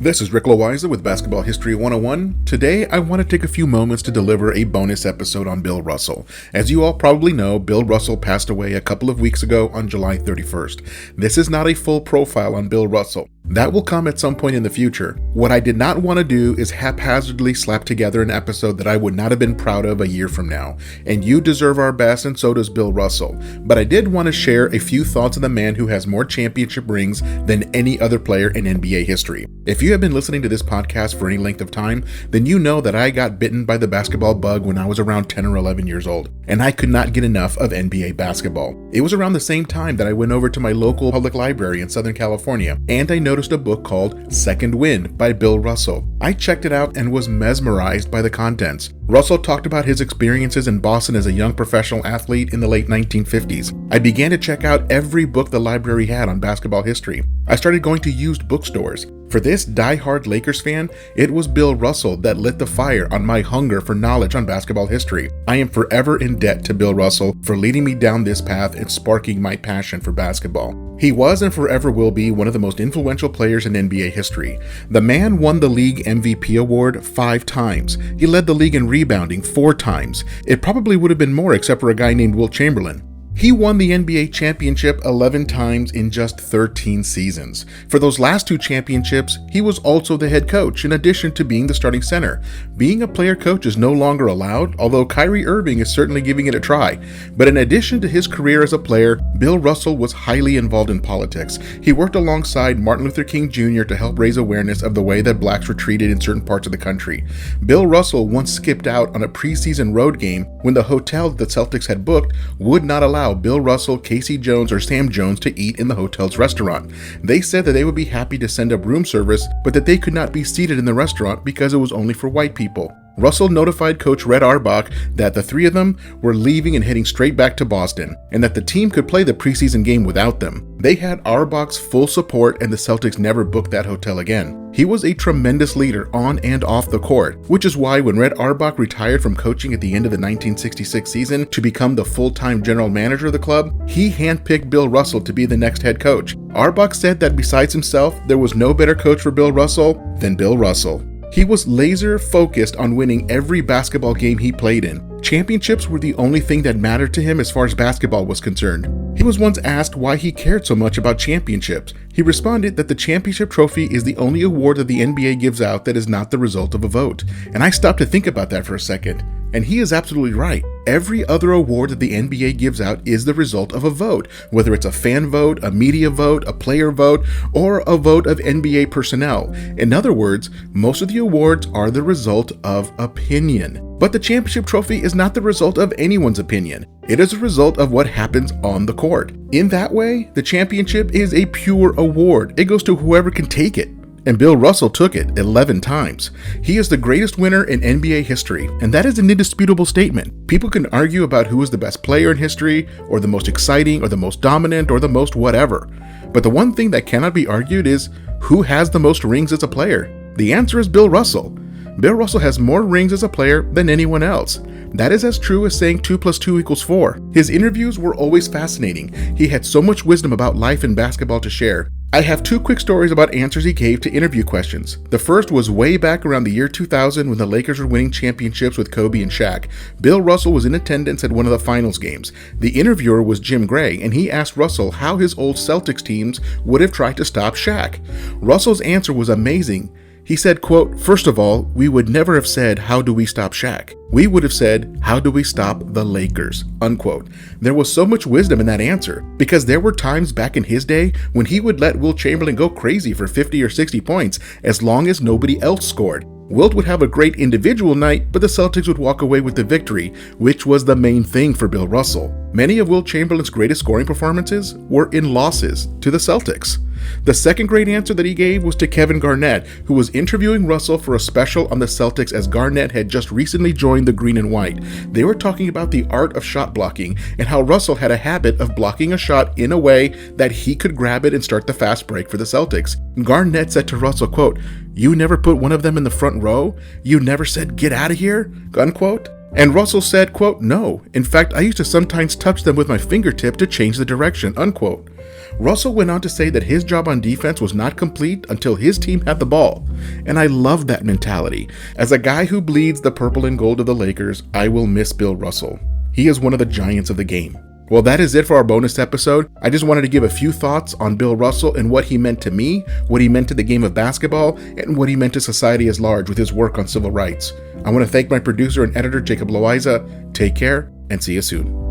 This is Rick Loayza with Basketball History 101. Today, I want to take a few moments to deliver a bonus episode on Bill Russell. As you all probably know, Bill Russell passed away a couple of weeks ago on July 31st. This is not a full profile on Bill Russell. That will come at some point in the future. What I did not want to do is haphazardly slap together an episode that I would not have been proud of a year from now. And you deserve our best, and so does Bill Russell. But I did want to share a few thoughts on the man who has more championship rings than any other player in NBA history. If you have been listening to this podcast for any length of time, then you know that I got bitten by the basketball bug when I was around 10 or 11 years old, and I could not get enough of NBA basketball. It was around the same time that I went over to my local public library in Southern California, and I noticed a book called Second Wind by Bill Russell. I checked it out and was mesmerized by the contents. Russell talked about his experiences in Boston as a young professional athlete in the late 1950s. I began to check out every book the library had on basketball history. I started going to used bookstores. For this die-hard Lakers fan, it was Bill Russell that lit the fire on my hunger for knowledge on basketball history. I am forever in debt to Bill Russell for leading me down this path and sparking my passion for basketball. He was and forever will be one of the most influential players in NBA history. The man won the league MVP award 5 times. He led the league in rebounding 4 times. It probably would have been more except for a guy named Wilt Chamberlain. He won the NBA championship 11 times in just 13 seasons. For those last 2 championships, he was also the head coach in addition to being the starting center. Being a player coach is no longer allowed, although Kyrie Irving is certainly giving it a try. But in addition to his career as a player, Bill Russell was highly involved in politics. He worked alongside Martin Luther King Jr. to help raise awareness of the way that blacks were treated in certain parts of the country. Bill Russell once skipped out on a preseason road game when the hotel that the Celtics had booked would not allow Bill Russell, Casey Jones, or Sam Jones to eat in the hotel's restaurant. They said that they would be happy to send up room service, but that they could not be seated in the restaurant because it was only for white people. Russell notified coach Red Auerbach that the 3 of them were leaving and heading straight back to Boston, and that the team could play the preseason game without them. They had Auerbach's full support, and the Celtics never booked that hotel again. He was a tremendous leader on and off the court, which is why when Red Auerbach retired from coaching at the end of the 1966 season to become the full-time general manager of the club, he handpicked Bill Russell to be the next head coach. Auerbach said that besides himself, there was no better coach for Bill Russell than Bill Russell. He was laser focused on winning every basketball game he played in. Championships were the only thing that mattered to him as far as basketball was concerned. He was once asked why he cared so much about championships. He responded that the championship trophy is the only award that the NBA gives out that is not the result of a vote. And I stopped to think about that for a second. And he is absolutely right. Every other award that the NBA gives out is the result of a vote, whether it's a fan vote, a media vote, a player vote, or a vote of NBA personnel. In other words, most of the awards are the result of opinion. But the championship trophy is not the result of anyone's opinion. It is a result of what happens on the court. In that way, the championship is a pure award. It goes to whoever can take it. And Bill Russell took it 11 times. He is the greatest winner in NBA history, and that is an indisputable statement. People can argue about who is the best player in history, or the most exciting, or the most dominant, or the most whatever. But the one thing that cannot be argued is who has the most rings as a player. The answer is Bill Russell. Bill Russell has more rings as a player than anyone else. That is as true as saying 2 + 2 = 4. His interviews were always fascinating. He had so much wisdom about life and basketball to share. I have 2 quick stories about answers he gave to interview questions. The first was way back around the year 2000 when the Lakers were winning championships with Kobe and Shaq. Bill Russell was in attendance at one of the finals games. The interviewer was Jim Gray, and he asked Russell how his old Celtics teams would have tried to stop Shaq. Russell's answer was amazing. He said, quote, "First of all, we would never have said, how do we stop Shaq? We would have said, how do we stop the Lakers?" Unquote. There was so much wisdom in that answer, because there were times back in his day when he would let Wilt Chamberlain go crazy for 50 or 60 points as long as nobody else scored. Wilt would have a great individual night, but the Celtics would walk away with the victory, which was the main thing for Bill Russell. Many of Wilt Chamberlain's greatest scoring performances were in losses to the Celtics. The second great answer that he gave was to Kevin Garnett, who was interviewing Russell for a special on the Celtics as Garnett had just recently joined the Green and White. They were talking about the art of shot blocking and how Russell had a habit of blocking a shot in a way that he could grab it and start the fast break for the Celtics. Garnett said to Russell, quote, "You never put one of them in the front row? You never said, 'Get out of here'?" Unquote. And Russell said, quote, "No. In fact, I used to sometimes touch them with my fingertip to change the direction," unquote. Russell went on to say that his job on defense was not complete until his team had the ball. And I love that mentality. As a guy who bleeds the purple and gold of the Lakers, I will miss Bill Russell. He is one of the giants of the game. Well, that is it for our bonus episode. I just wanted to give a few thoughts on Bill Russell and what he meant to me, what he meant to the game of basketball, and what he meant to society as large with his work on civil rights. I want to thank my producer and editor, Jacob Loayza. Take care and see you soon.